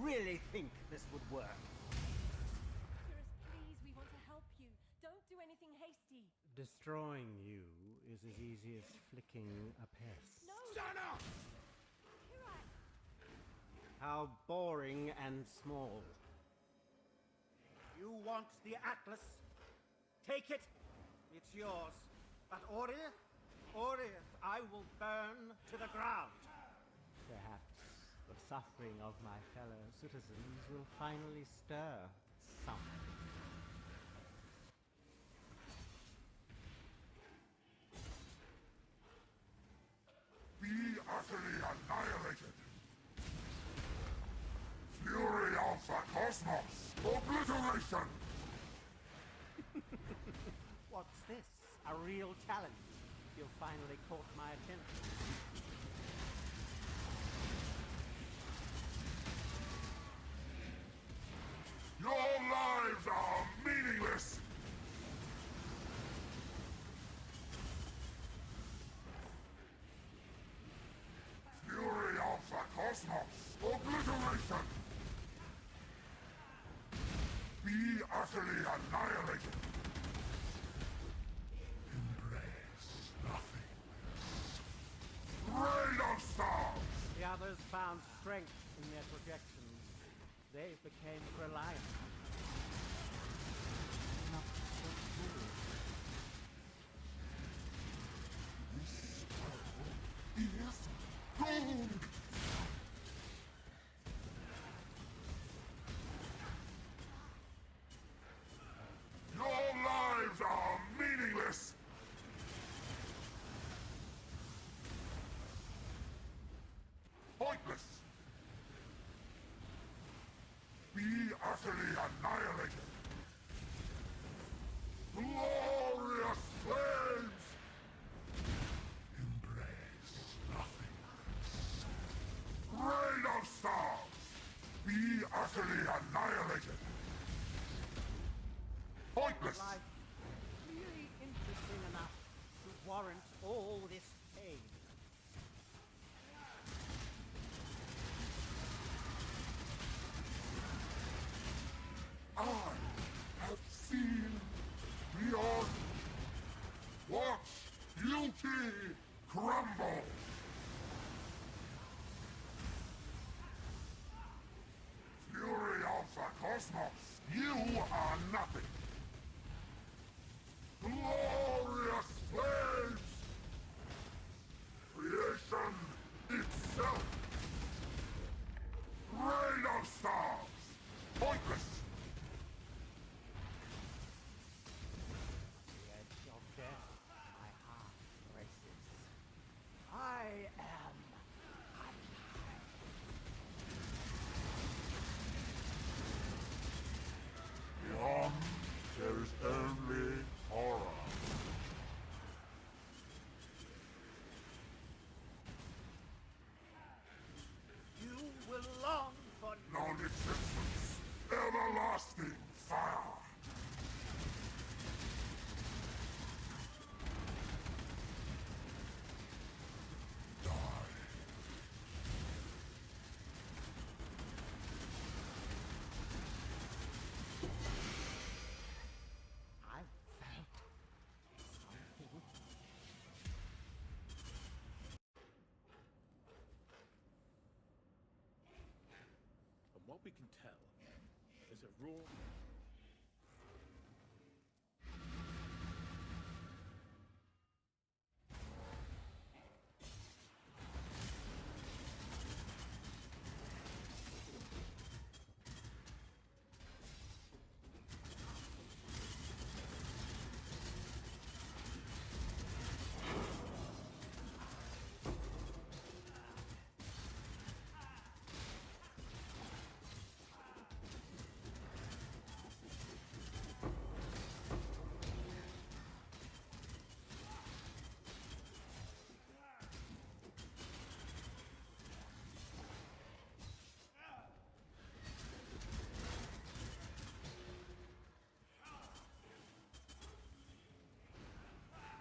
really think this would work? Sirus, please, we want to help you. Don't do anything hasty. Destroying you is as easy as flicking a pest. No! Stand up! You're right. How boring and small. You want the Atlas? Take it. It's yours. But Oriath, I will burn to the ground. Perhaps the suffering of my fellow citizens will finally stir something. Be utterly annihilated! Fury of the Cosmos! Obliteration! What's this? A real challenge? You've finally caught my attention. Your lives are meaningless! Fury of the Cosmos! Obliteration! Be utterly annihilated! Embrace nothingness. Rain of stars! The others found strength in their projections. They became reliant. Not so good. This is gold! Your lives are meaningless! Pointless! Be utterly annihilated! Glorious flames! Embrace nothingness. Rain of stars! Be utterly annihilated! Pointless! Life really interesting enough to warrant all this pain. I have seen beyond. Watch beauty crumble! Fury of the Cosmos, you are nothing! Glorious flames! Creation itself! Rain of stars! Pointless! The edge of death, my heart races. I am Beyond, there is only horror. You will long for Non-existence. Everlasting fire. Die. I felt something. From what we can tell, there's a raw...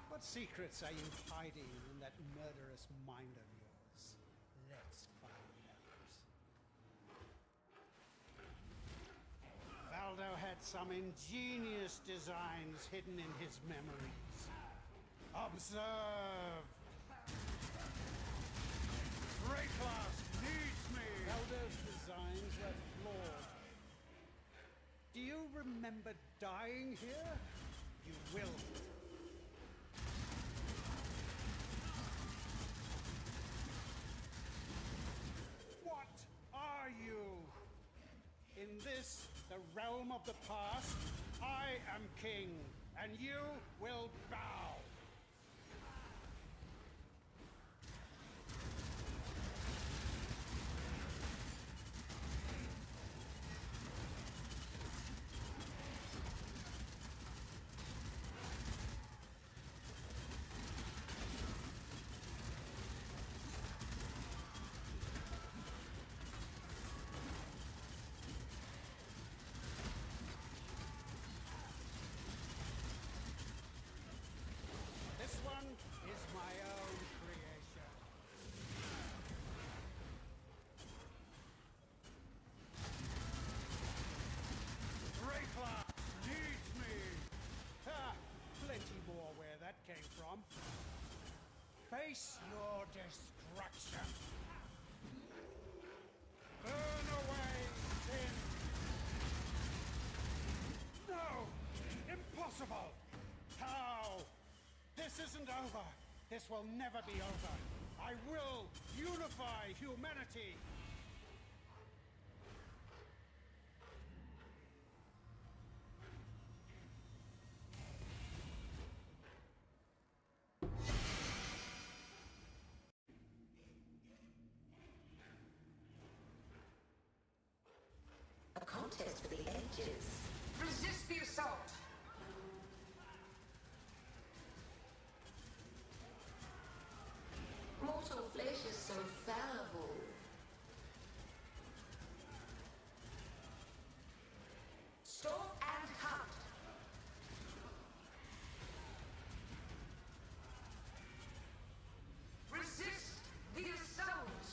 What secrets are you hiding in that murderous mind of yours? Let's find out. some ingenious designs hidden in his memories. Observe! Rayclass needs me! Elder's designs were flawed. Do you remember dying here? You will. What are you? In this, the realm of the past, I am king, and you will bow. This one is my own creation. Rayclass needs me! Ha! Plenty more where that came from. Face your destruction. Burn away, sin! No! Impossible! How? This isn't over. This will never be over. I will unify humanity. A contest for the ages. Resist the assault! Mortal flesh is so fallible. Stalk and hunt. Resist the assault.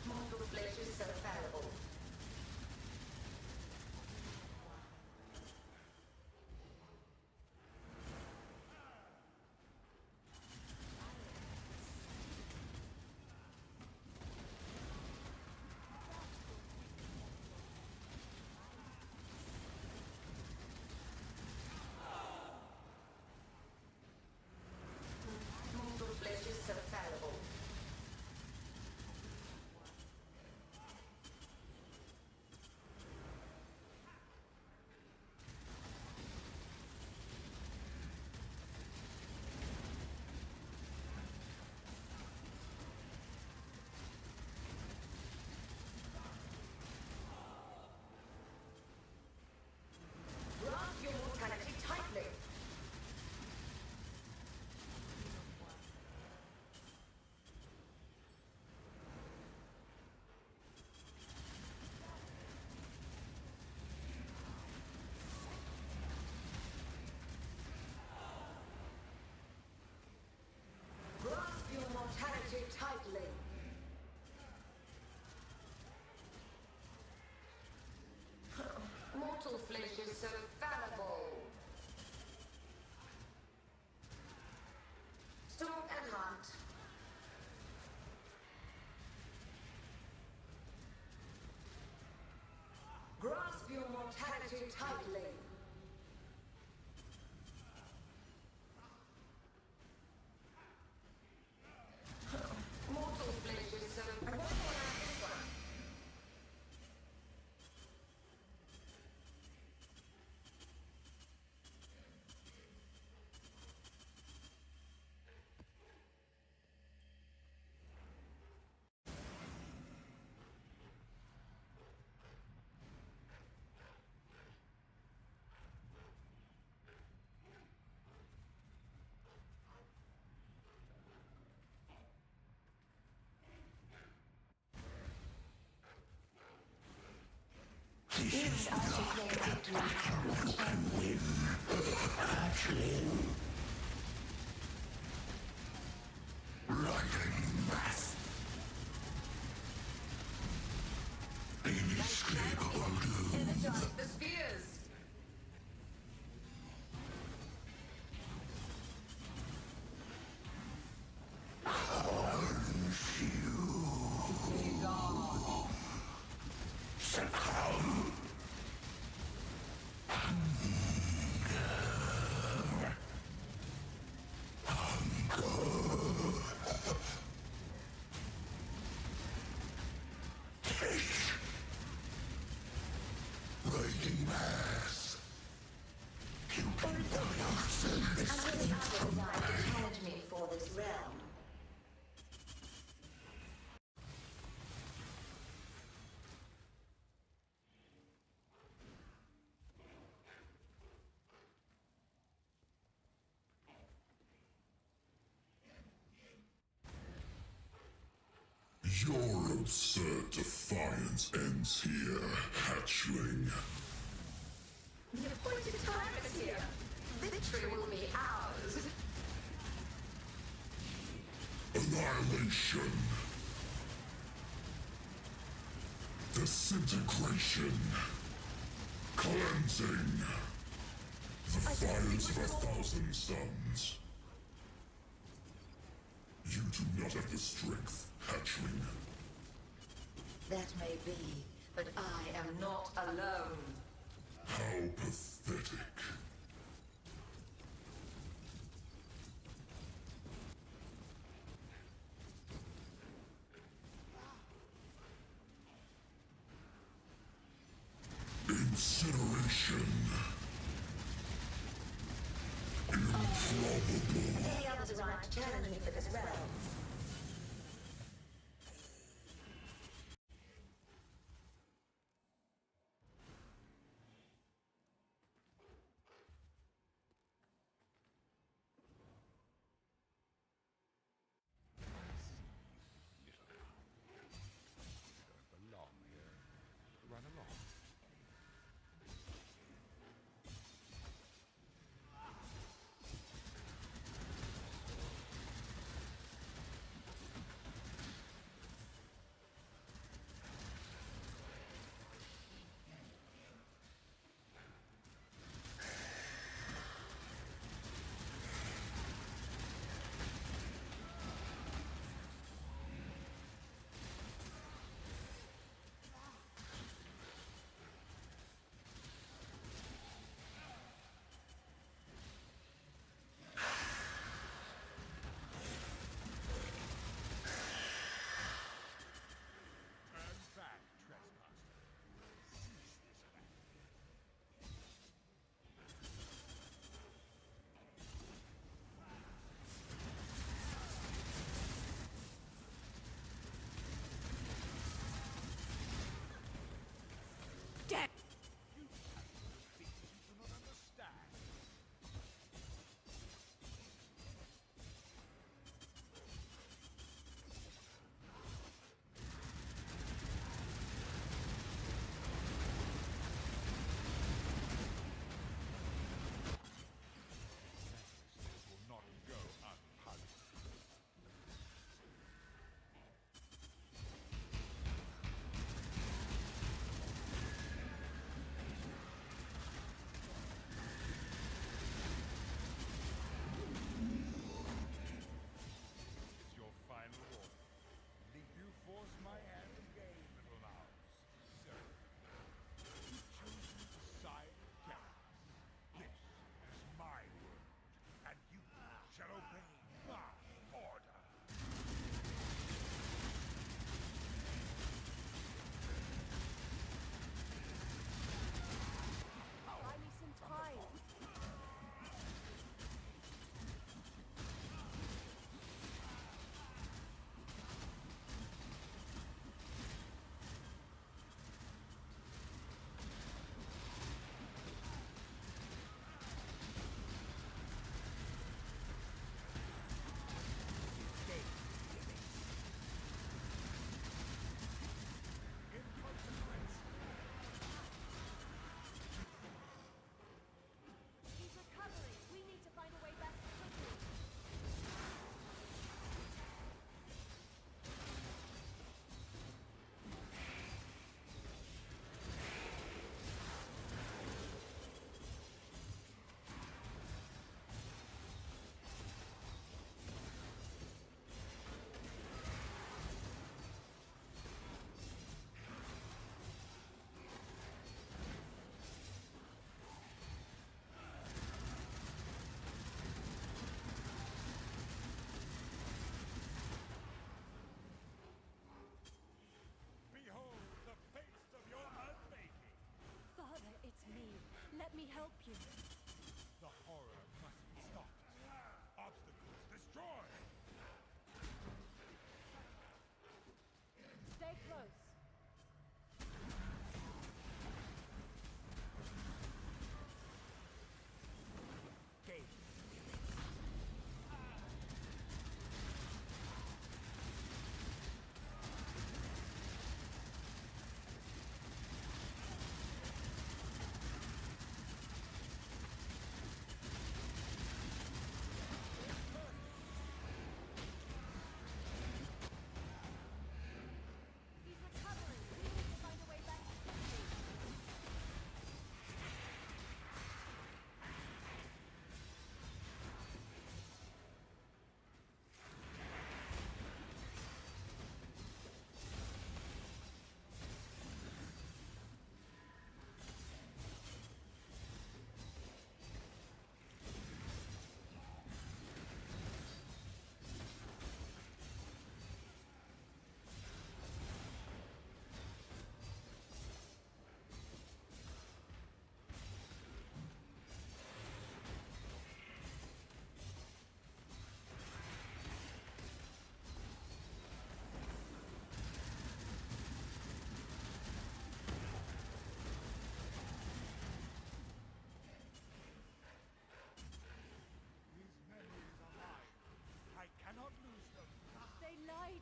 Mortal flesh is so fallible. Mortal flesh is so fallible. Grasp your mortality tightly. Grasp your mortality tightly. Mortal flesh is so fallible. Stalk and hunt. Grasp your mortality tightly. Mortal flesh is so... I won't go around this one. Your absurd defiance ends here, hatchling. The appointed time is here. Victory will be ours. Annihilation. Disintegration. Cleansing. The fires of 1,000 suns. You do not have the strength, hatchling. That may be, but I am not alone. How pathetic. Incineration. Improbable. Any others arrive to challenge me for this realm? Belong here. Run along.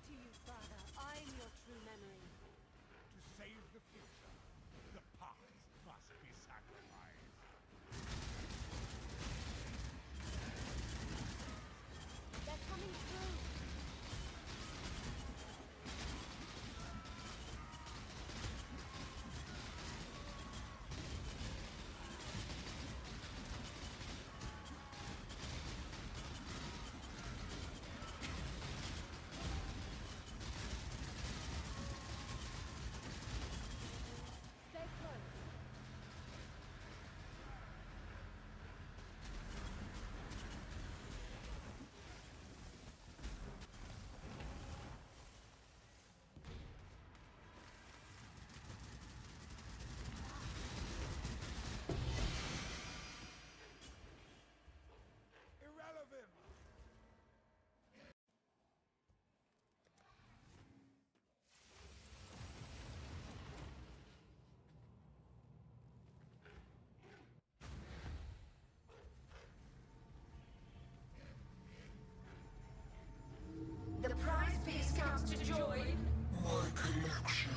to you, Father. I'm your true memory. To save the future, the past must be sacrificed. They're coming through. Stay close. Irrelevant! The prize piece comes to join. My collection.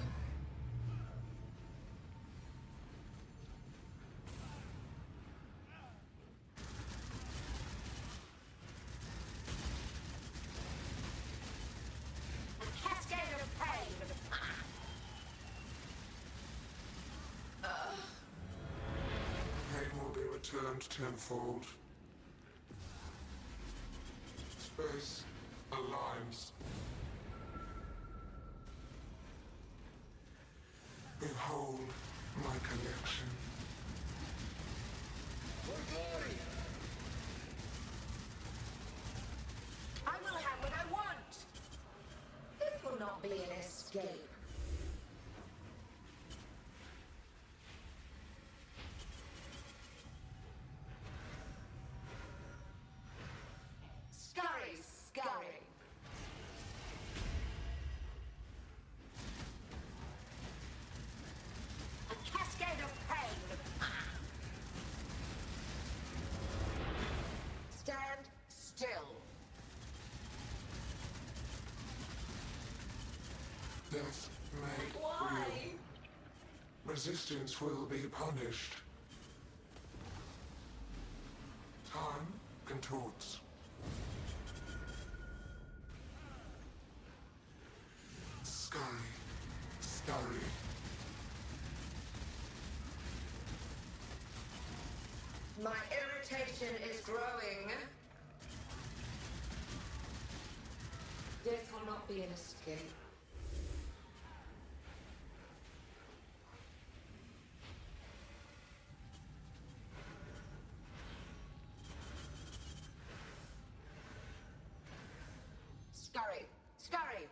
A cascade of pain. Pain will be returned tenfold. Space aligns. Behold my collection. I will have what I want. It will not be an escape. Scurry, scurry. A cascade of pain. Stand still. Death made Why? real. Resistance will be punished. Time contorts. Scurry, scurry. My irritation is growing. Death will not be an escape. Scurry, scurry.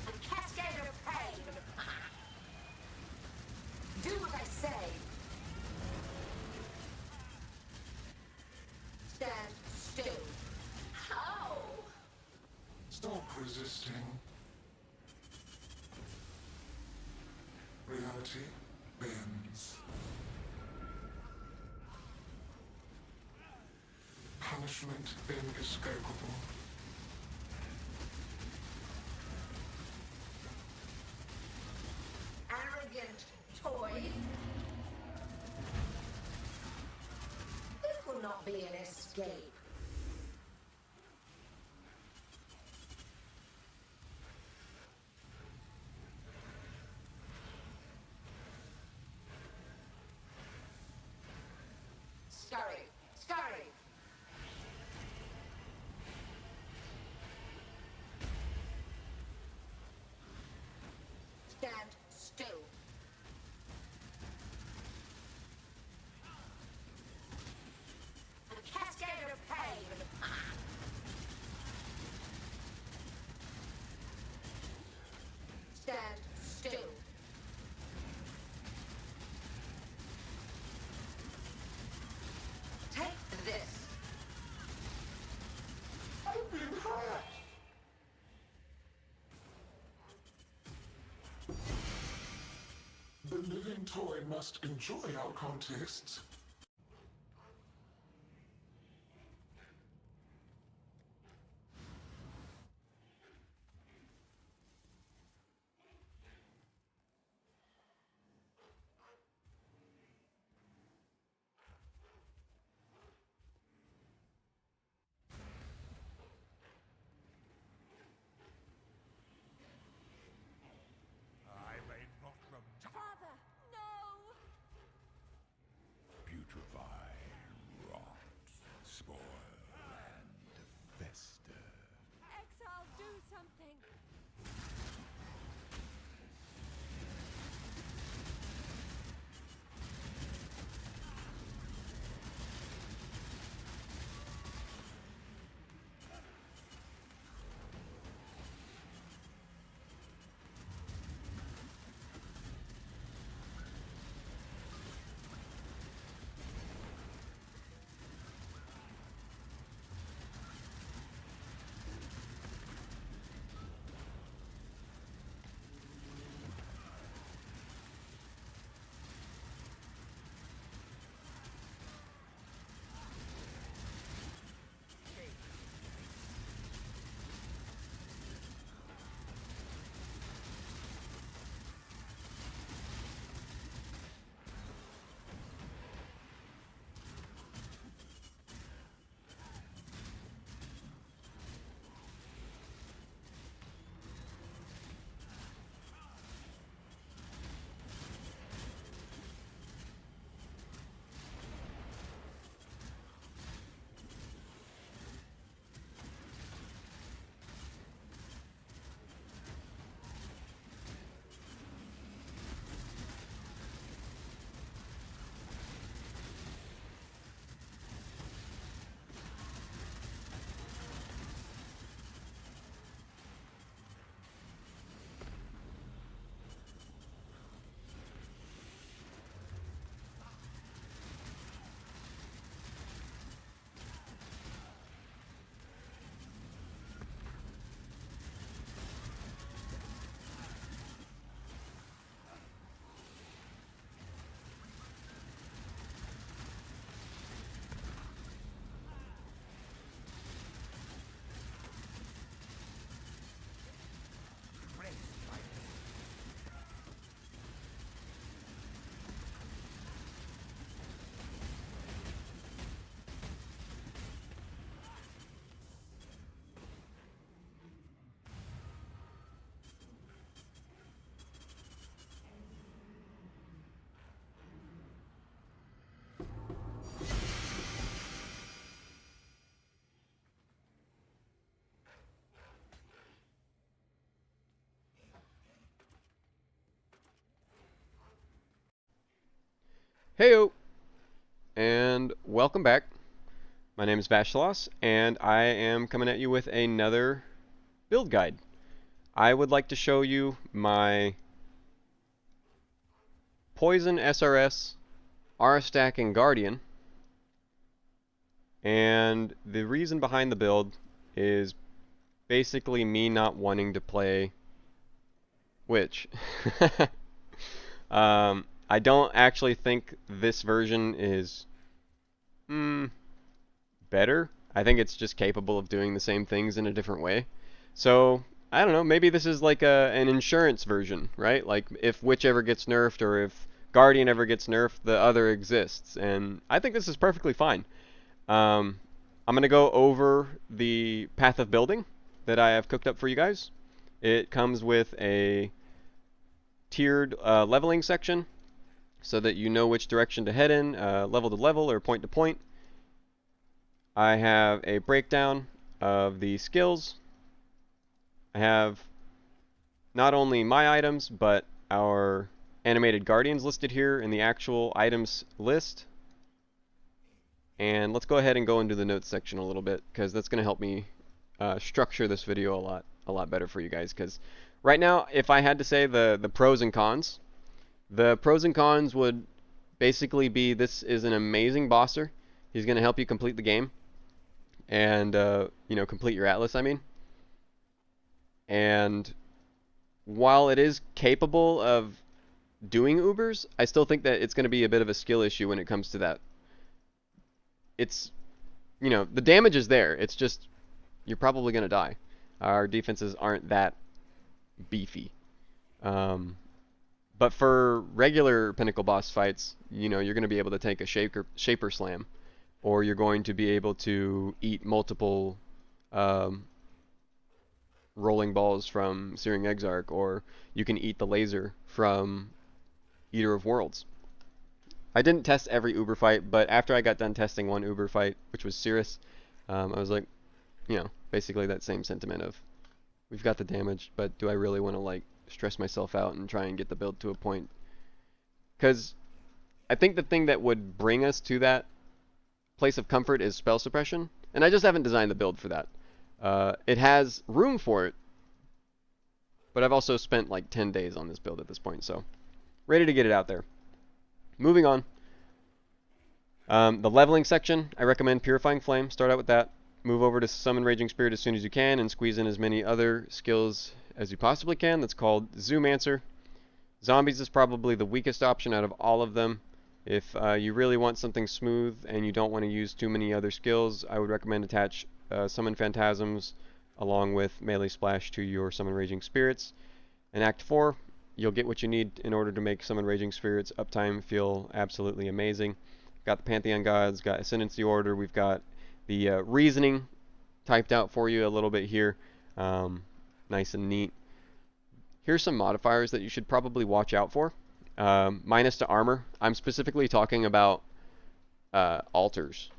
A cascade of pain. Do what I say. Stand still. How? Stop resisting. Reality bends. Punishment inescapable. Arrogant toy. This will not be an escape. Scurry, scurry. Stand still. A cascade of pain. Stand still. Take this. I've been hurt. The living toy must enjoy our contests. spoil and fester. Exile, do something! Heyo, and welcome back. My name is Vashalos, and I am coming at you with another build guide. I would like to show you my Poison SRS, R-Stack, and Guardian. And the reason behind the build is basically me not wanting to play Witch. I don't actually think this version is better. I think it's just capable of doing the same things in a different way. So, I don't know, maybe this is like an insurance version, right? Like, if Witch ever gets nerfed or if Guardian ever gets nerfed, the other exists. And I think this is perfectly fine. I'm going to go over the path of building that I have cooked up for you guys. It comes with a tiered leveling section, so that you know which direction to head in, level to level or point to point. I have a breakdown of the skills. I have not only my items, but our animated guardians listed here in the actual items list. And let's go ahead and go into the notes section a little bit, because that's going to help me structure this video a lot better for you guys. Because right now, if I had to say the pros and cons, the pros and cons would basically be, this is an amazing bosser. He's going to help you complete the game. And, you know, complete your Atlas, I mean. And while it is capable of doing Ubers, I still think that it's going to be a bit of a skill issue when it comes to that. It's, you know, the damage is there. It's just, you're probably going to die. Our defenses aren't that beefy. But for regular Pinnacle boss fights, you know, you're going to be able to take a Shaper Slam, or you're going to be able to eat multiple rolling balls from Searing Exarch, or you can eat the laser from Eater of Worlds. I didn't test every Uber fight, but after I got done testing one Uber fight, which was Sirus, I was like, you know, basically that same sentiment of, we've got the damage, but do I really want to like stress myself out and try and get the build to a point? Because I think the thing that would bring us to that place of comfort is spell suppression, and I just haven't designed the build for that. It has room for it, but I've also spent like 10 days on this build at this point, so ready to get it out there. Moving on. The leveling section, I recommend Purifying Flame. Start out with that. Move over to Summon Raging Spirit as soon as you can, and squeeze in as many other skills as you possibly can. That's called Zoomancer. Zombies is probably the weakest option out of all of them. If you really want something smooth and you don't want to use too many other skills, I would recommend attach Summon Phantasms along with Melee Splash to your Summon Raging Spirits. In Act 4, you'll get what you need in order to make Summon Raging Spirits Uptime feel absolutely amazing. Got the Pantheon Gods, got Ascendancy Order, we've got the Reasoning typed out for you a little bit here. Nice and neat. Here's some modifiers that you should probably watch out for. Minus to armor. I'm specifically talking about altars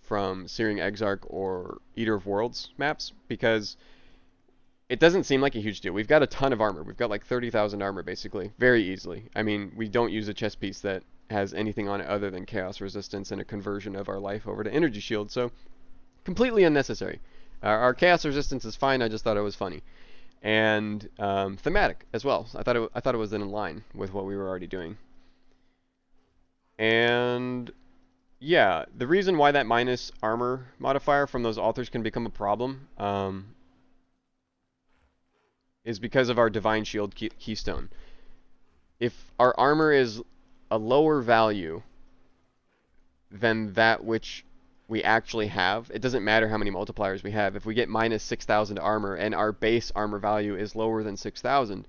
from Searing Exarch or Eater of Worlds maps, because it doesn't seem like a huge deal. We've got a ton of armor. We've got like 30,000 armor basically, very easily. I mean, we don't use a chest piece that has anything on it other than chaos resistance and a conversion of our life over to energy shield, so completely unnecessary. Our chaos resistance is fine, I just thought it was funny. And thematic as well. I thought it was in line with what we were already doing. And yeah, the reason why that minus armor modifier from those altars can become a problem is because of our Divine Shield keystone. If our armor is a lower value than that which we actually have, it doesn't matter how many multipliers we have. If we get minus 6,000 armor and our base armor value is lower than 6,000,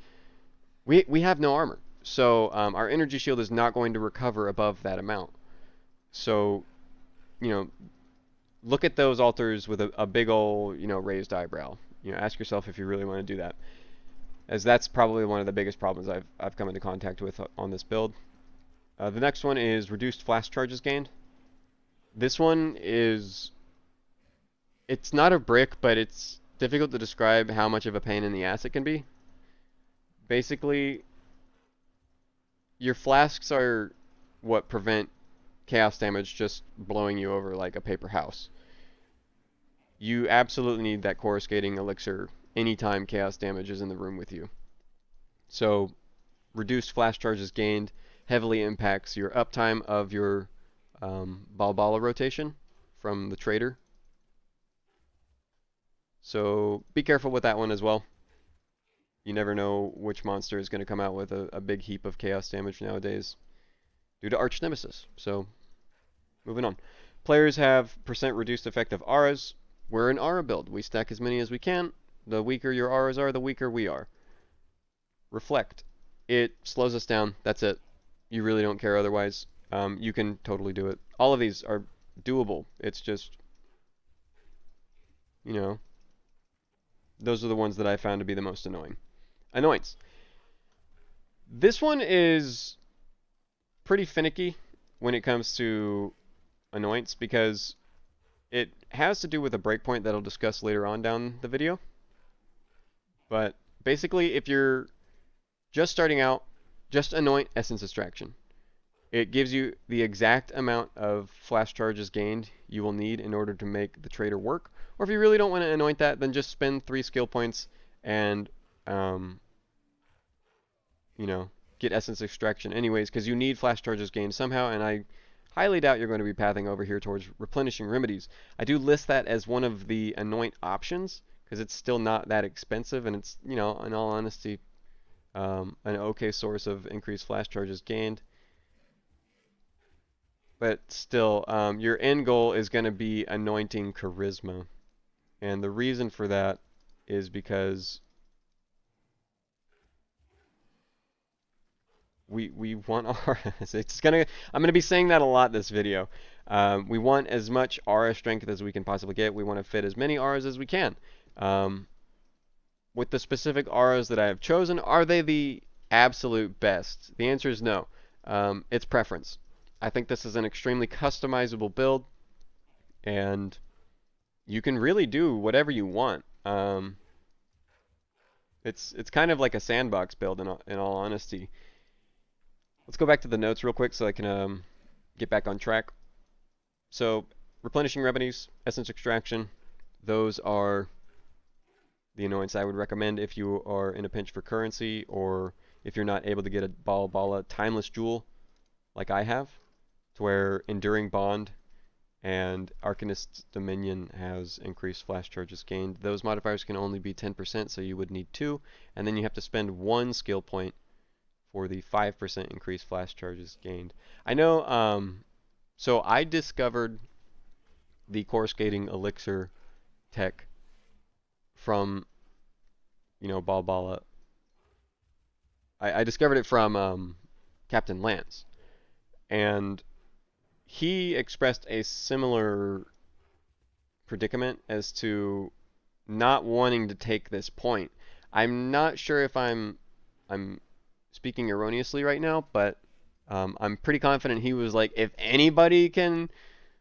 we have no armor. So our energy shield is not going to recover above that amount. So, you know, look at those altars with a big old, you know, raised eyebrow. You know, ask yourself if you really want to do that, as that's probably one of the biggest problems I've come into contact with on this build. The next one is reduced flash charges gained. This one is, it's not a brick, but it's difficult to describe how much of a pain in the ass it can be. Basically, your flasks are what prevent chaos damage just blowing you over like a paper house. You absolutely need that Coruscating Elixir anytime chaos damage is in the room with you. So, reduced flash charges gained heavily impacts your uptime of your Balbala rotation from the trader. So be careful with that one as well. You never know which monster is going to come out with a big heap of chaos damage nowadays due to Arch Nemesis. So moving on. Players have % reduced effective auras. We're an aura build. We stack as many as we can. The weaker your auras are, the weaker we are. Reflect. It slows us down. That's it. You really don't care otherwise. You can totally do it. All of these are doable. It's just, you know, those are the ones that I found to be the most annoying. Annoints. This one is pretty finicky when it comes to Annoints because it has to do with a breakpoint that I'll discuss later on down the video. But basically, if you're just starting out, just anoint Essence Extraction. It gives you the exact amount of flash charges gained you will need in order to make the trader work. Or if you really don't want to anoint that, then just spend 3 skill points and, you know, get Essence Extraction anyways, because you need flash charges gained somehow, and I highly doubt you're going to be pathing over here towards replenishing remedies. I do list that as one of the anoint options, because it's still not that expensive, and it's, you know, in all honesty, an okay source of increased flash charges gained. But still, your end goal is going to be anointing Charisma. And the reason for that is because we want auras. I'm gonna be saying that a lot this video. We want as much aura strength as we can possibly get. We want to fit as many auras as we can. With the specific auras that I have chosen, are they the absolute best? The answer is no. It's preference. I think this is an extremely customizable build, and you can really do whatever you want. It's kind of like a sandbox build in all honesty. Let's go back to the notes real quick so I can get back on track. So, replenishing remedies, essence extraction, those are the annoyance I would recommend if you are in a pinch for currency, or if you're not able to get a Bala timeless jewel like I have, to where Enduring Bond and Arcanist's Dominion has increased flash charges gained. Those modifiers can only be 10%, so you would need 2, and then you have to spend 1 skill point for the 5% increased flash charges gained. I know, so I discovered the Coruscating Elixir tech from, you know, Bala. I discovered it from Captain Lance, and he expressed a similar predicament as to not wanting to take this point. I'm not sure if I'm speaking erroneously right now, but I'm pretty confident he was like, if anybody can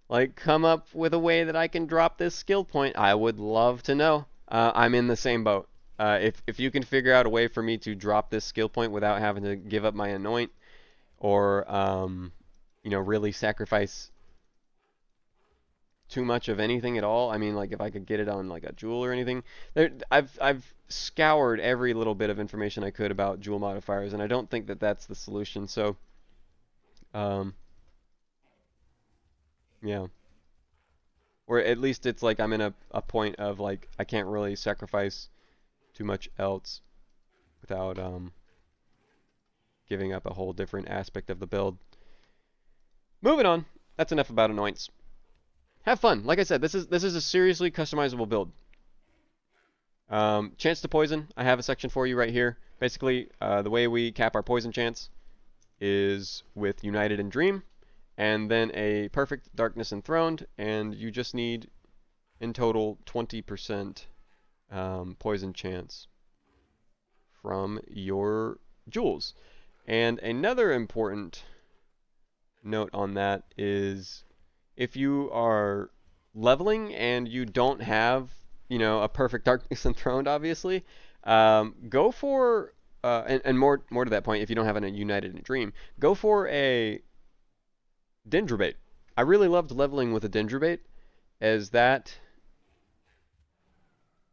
like come up with a way that I can drop this skill point, I would love to know. I'm in the same boat. If you can figure out a way for me to drop this skill point without having to give up my anoint, or you know, really sacrifice too much of anything at all. I mean, like if I could get it on like a jewel or anything. I've scoured every little bit of information I could about jewel modifiers, and I don't think that that's the solution. So, yeah. Or at least it's like I'm in a point of like I can't really sacrifice too much else without giving up a whole different aspect of the build. Moving on. That's enough about Annoints. Have fun. Like I said, this is a seriously customizable build. Chance to poison. I have a section for you right here. Basically, the way we cap our poison chance is with United and Dream, and then a perfect Darkness Enthroned, and you just need, in total, 20% poison chance from your jewels. And another important note on that is if you are leveling and you don't have, you know, a perfect Darkness Enthroned, obviously, go for, and more to that point, if you don't have a United and Dream, go for a Dendrobate. I really loved leveling with a Dendrobate, as that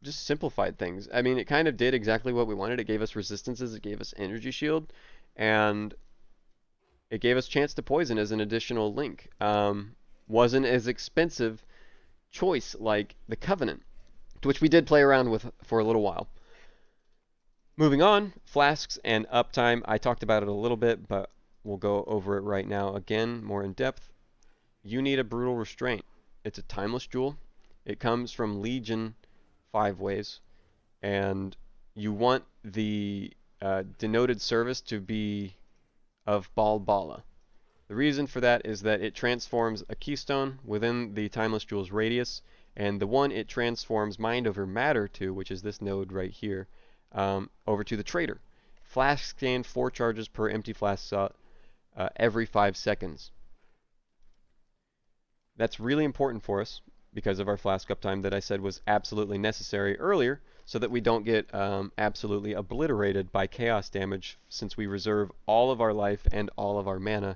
just simplified things. I mean, it kind of did exactly what we wanted. It gave us resistances, it gave us energy shield, and it gave us chance to poison as an additional link. Wasn't as expensive choice like the Covenant, which we did play around with for a little while. Moving on, Flasks and Uptime. I talked about it a little bit, but we'll go over it right now again, more in depth. You need a Brutal Restraint. It's a timeless jewel. It comes from Legion 5 ways, and you want the denoted service to be of Bala. The reason for that is that it transforms a keystone within the timeless jewel's radius, and the one it transforms mind over matter to, which is this node right here, over to the trader. Flasks gain 4 charges per empty flask slot every 5 seconds. That's really important for us because of our flask uptime that I said was absolutely necessary earlier, so that we don't get absolutely obliterated by chaos damage, since we reserve all of our life and all of our mana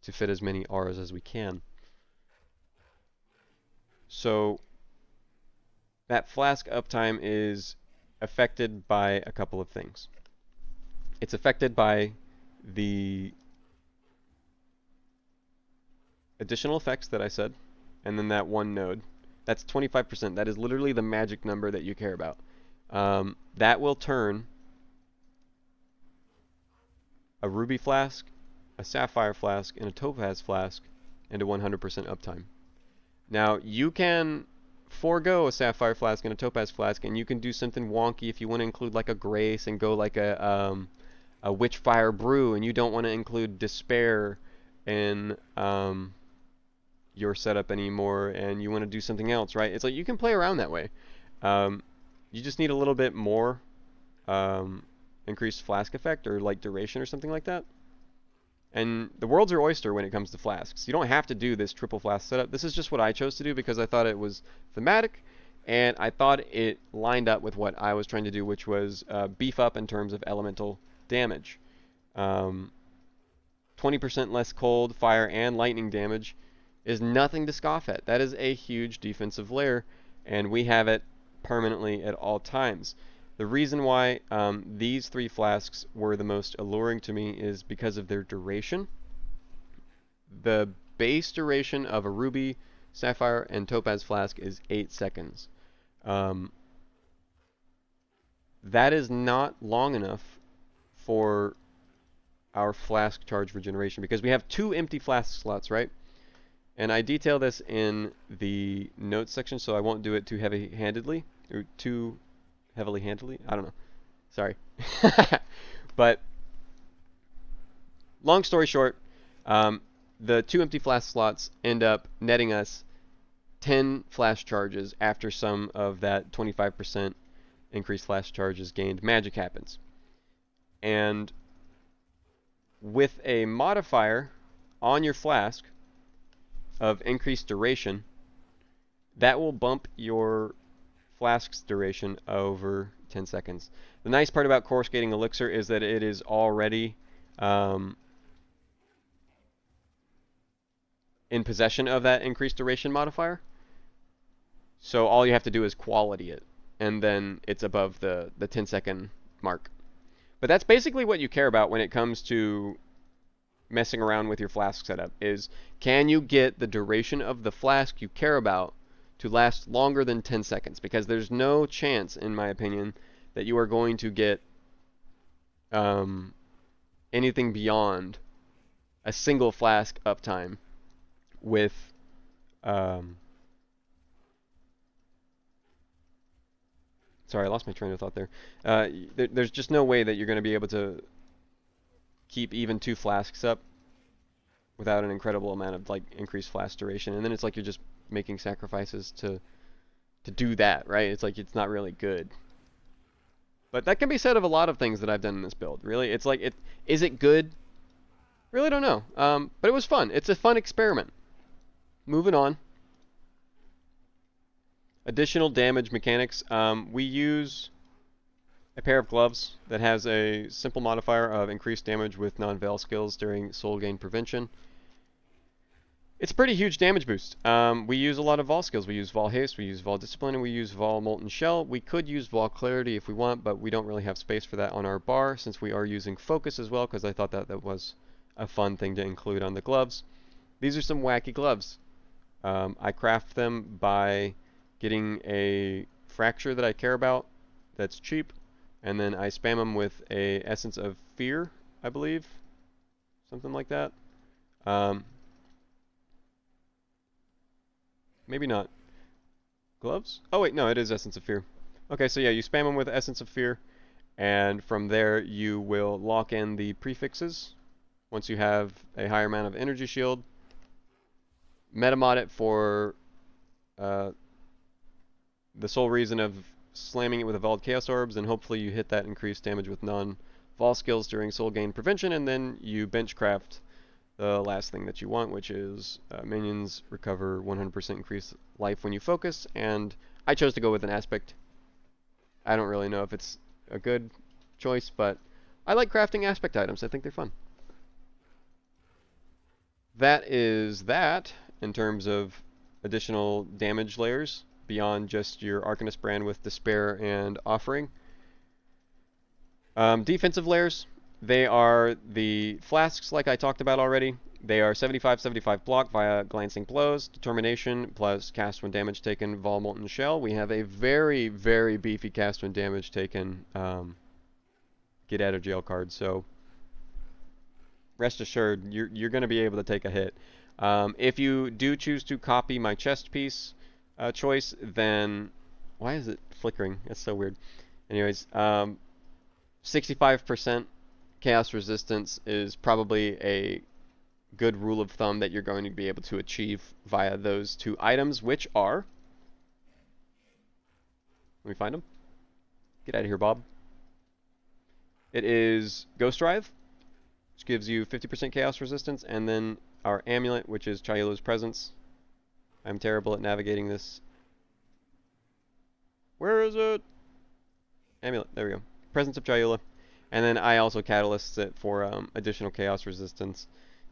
to fit as many auras as we can. So that flask uptime is affected by a couple of things. It's affected by the additional effects that I said, and then that one node. That's 25%. That is literally the magic number that you care about. That will turn a ruby flask, a sapphire flask, and a topaz flask into 100% uptime. Now, you can forego a sapphire flask and a topaz flask, and you can do something wonky if you want to include like a grace and go like a witchfire brew, and you don't want to include despair in your setup anymore, and you want to do something else, right? It's like you can play around that way. You just need a little bit more increased flask effect or like duration or something like that. And the world's your oyster when it comes to flasks. You don't have to do this triple flask setup. This is just what I chose to do because I thought it was thematic, and I thought it lined up with what I was trying to do, which was beef up in terms of elemental damage. 20% less cold, fire, and lightning damage is nothing to scoff at. That is a huge defensive layer, and we have it permanently at all times. The reason why these 3 flasks were the most alluring to me is because of their duration. The base duration of a ruby, sapphire, and topaz flask is 8 seconds. That is not long enough for our flask charge regeneration because we have 2 empty flask slots, right? And I detail this in the notes section, so I won't do it too heavy-handedly, or too heavily handedly. I don't know. Sorry. But long story short, the 2 empty flask slots end up netting us 10 flash charges after some of that 25% increased flash charges gained magic happens. And with a modifier on your flask of increased duration, that will bump your flask's duration over 10 seconds. The nice part about Coruscating Elixir is that it is already in possession of that increased duration modifier. So all you have to do is quality it, and then it's above the 10-second mark. But that's basically what you care about when it comes to messing around with your flask setup, is can you get the duration of the flask you care about to last longer than 10 seconds? Because there's no chance, in my opinion, that you are going to get anything beyond a single flask uptime with sorry, I lost my train of thought there. There's just no way that you're going to be able to keep even 2 flasks up without an incredible amount of like increased flask duration. And then it's like you're just making sacrifices to do that, right? It's like it's not really good. But that can be said of a lot of things that I've done in this build. Really, it's like, is it good? Really don't know. But it was fun. It's a fun experiment. Moving on. Additional damage mechanics. We use a pair of gloves that has a simple modifier of increased damage with non-Vaal skills during soul gain prevention. It's a pretty huge damage boost. We use a lot of Vaal skills. We use Vaal Haste, we use Vaal Discipline, and we use Vaal Molten Shell. We could use Vaal Clarity if we want, but we don't really have space for that on our bar since we are using Focus as well, because I thought that was a fun thing to include on the gloves. These are some wacky gloves. I craft them by getting a fracture that I care about that's cheap, and then I spam them with a Essence of Fear, I believe. Something like that. Maybe not. Gloves? Oh wait, no, it is Essence of Fear. Okay, so yeah, you spam them with Essence of Fear, and from there you will lock in the prefixes once you have a higher amount of energy shield. Metamod it for the sole reason of slamming it with Evolved Chaos Orbs, and hopefully you hit that increased damage with non-Vaal skills during soul gain prevention, and then you benchcraft the last thing that you want, which is minions recover 100% increased life when you focus, and I chose to go with an aspect. I don't really know if it's a good choice, but I like crafting aspect items. I think they're fun. That is that in terms of additional damage layers beyond just your Arcanist brand with Despair and Offering. Defensive layers. They are the Flasks, like I talked about already. They are 75-75 block via Glancing Blows, Determination, plus cast when damage taken, Vaal Molten Shell. We have a very, very beefy cast when damage taken get out of jail card, so rest assured you're going to be able to take a hit. If you do choose to copy my chest piece choice, then... Why is it flickering? That's so weird. Anyways, 65% chaos resistance is probably a good rule of thumb that you're going to be able to achieve via those 2 items, which are... Let me find them. Get out of here, Bob. It is Ghost Drive, which gives you 50% chaos resistance, and then our amulet, which is Chayula's presence. I'm terrible at navigating this. Where is it? Amulet, there we go. Presence of Chayula. And then I also catalyst it for additional chaos resistance.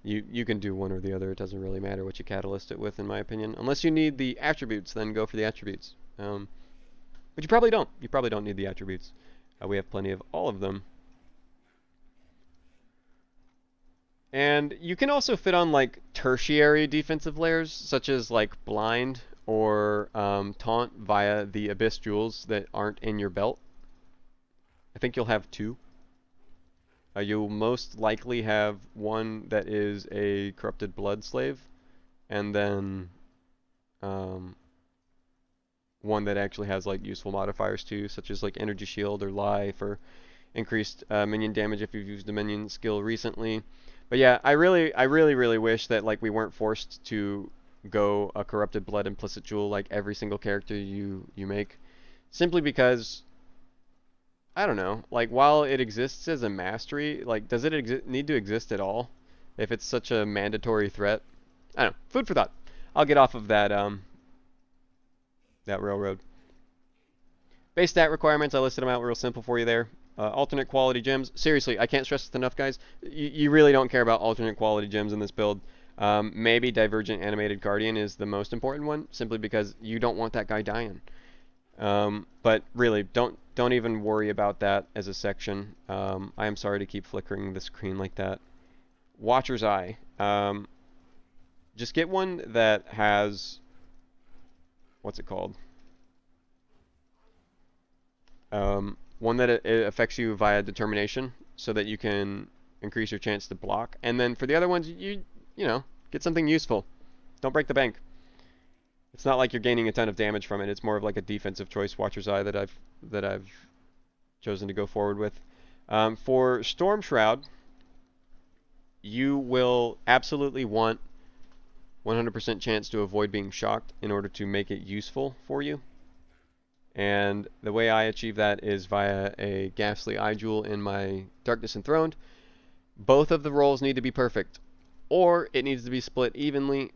You can do one or the other. It doesn't really matter what you catalyst it with, in my opinion. Unless you need the attributes, then go for the attributes. But you probably don't. You probably don't need the attributes. We have plenty of all of them. And you can also fit on like tertiary defensive layers, such as like blind or taunt via the abyss jewels that aren't in your belt. I think you'll have 2. You'll most likely have one that is a corrupted blood slave, and then one that actually has like useful modifiers too, such as like energy shield or life or increased minion damage if you've used a minion skill recently. But yeah, I really wish that like we weren't forced to go a corrupted blood implicit jewel like every single character you make, simply because I don't know, like while it exists as a mastery, like does it need to exist at all if it's such a mandatory threat? I don't know. Food for thought. I'll get off of that that railroad. Base stat requirements, I listed them out real simple for you there. Alternate quality gems. Seriously, I can't stress this enough, guys. You really don't care about alternate quality gems in this build. Maybe Divergent Animated Guardian is the most important one, simply because you don't want that guy dying. But really, don't even worry about that as a section. I am sorry to keep flickering the screen like that. Watcher's Eye. Just get one that has, what's it called? One that it affects you via determination, so that you can increase your chance to block. And then for the other ones, you know, get something useful. Don't break the bank. It's not like you're gaining a ton of damage from it. It's more of like a defensive choice, Watcher's Eye, that I've chosen to go forward with. For Stormshroud, you will absolutely want 100% chance to avoid being shocked in order to make it useful for you. And the way I achieve that is via a Ghastly Eye Jewel in my Darkness Enthroned. Both of the rolls need to be perfect, or it needs to be split evenly.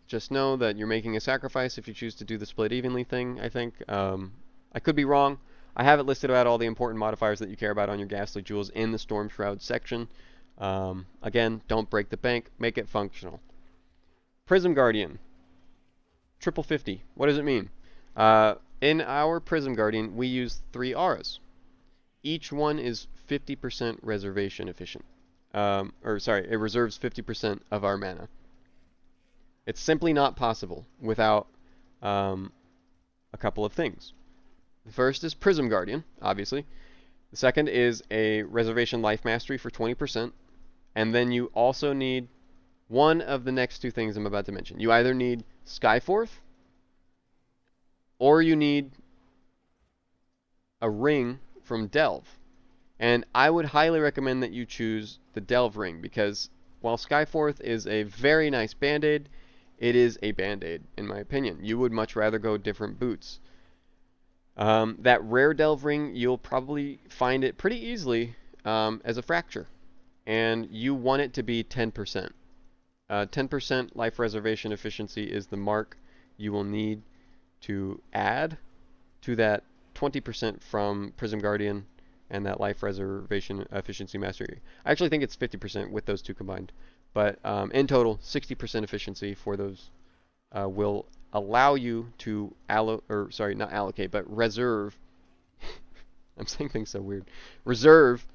Just know that you're making a sacrifice if you choose to do the split evenly thing, I think. I could be wrong. I have it listed about all the important modifiers that you care about on your Ghastly Jewels in the Stormshroud section. Again, don't break the bank. Make it functional. Prism Guardian. Triple 50. What does it mean? In our Prism Guardian, we use 3 auras. Each one is 50% reservation efficient. It reserves 50% of our mana. It's simply not possible without a couple of things. The first is Prism Guardian, obviously. The second is a Reservation Life Mastery for 20%. And then you also need one of the next 2 things I'm about to mention. You either need Skyforth, or you need a ring from Delve. And I would highly recommend that you choose the Delve ring, because while Skyforth is a very nice band-aid, it is a band-aid, in my opinion. You would much rather go different boots. That rare Delve ring, you'll probably find it pretty easily as a fracture. And you want it to be 10%. 10% life reservation efficiency is the mark you will need to add to that 20% from Prism Guardian and that life reservation efficiency mastery. I actually think it's 50% with those 2 combined. But in total, 60% efficiency for those will allow you to reserve. I'm saying things so weird. Reserve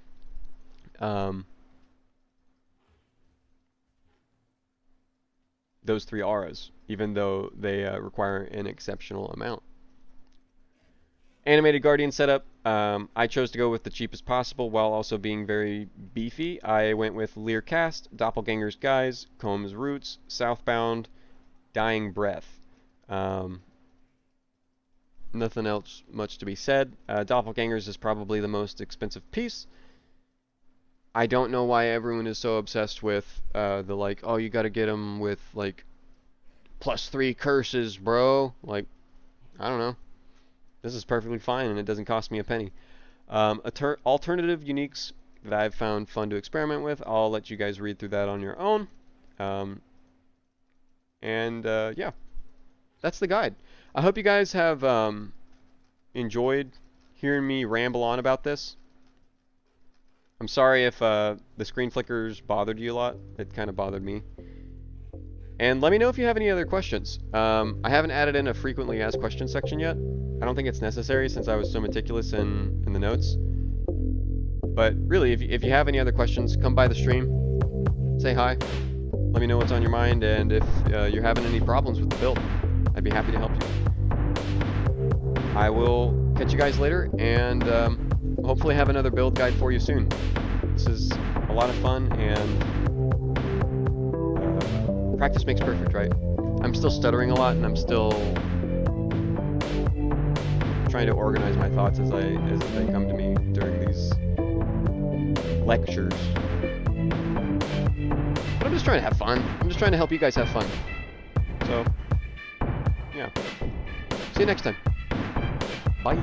those 3 auras, even though they require an exceptional amount. Animated Guardian setup, I chose to go with the cheapest possible while also being very beefy. I went with Lear Cast, Doppelganger's Guise, Combs Roots, Southbound, Dying Breath. Nothing else much to be said. Doppelgangers is probably the most expensive piece. I don't know why everyone is so obsessed with the like, oh, you gotta get them with like +3 curses, bro. Like, I don't know. This is perfectly fine and it doesn't cost me a penny. Alternative uniques that I've found fun to experiment with. I'll let you guys read through that on your own. Yeah, that's the guide. I hope you guys have enjoyed hearing me ramble on about this. I'm sorry if the screen flickers bothered you a lot. It kind of bothered me. And let me know if you have any other questions. I haven't added in a frequently asked questions section yet. I don't think it's necessary since I was so meticulous in the notes. But really, if you have any other questions, come by the stream, say hi, let me know what's on your mind, and if you're having any problems with the build, I'd be happy to help you. I will catch you guys later, and hopefully have another build guide for you soon. This is a lot of fun, and practice makes perfect, right? I'm still stuttering a lot, and I'm still trying to organize my thoughts as they come to me during these lectures. But I'm just trying to have fun. I'm just trying to help you guys have fun. So, yeah. See you next time. Bye.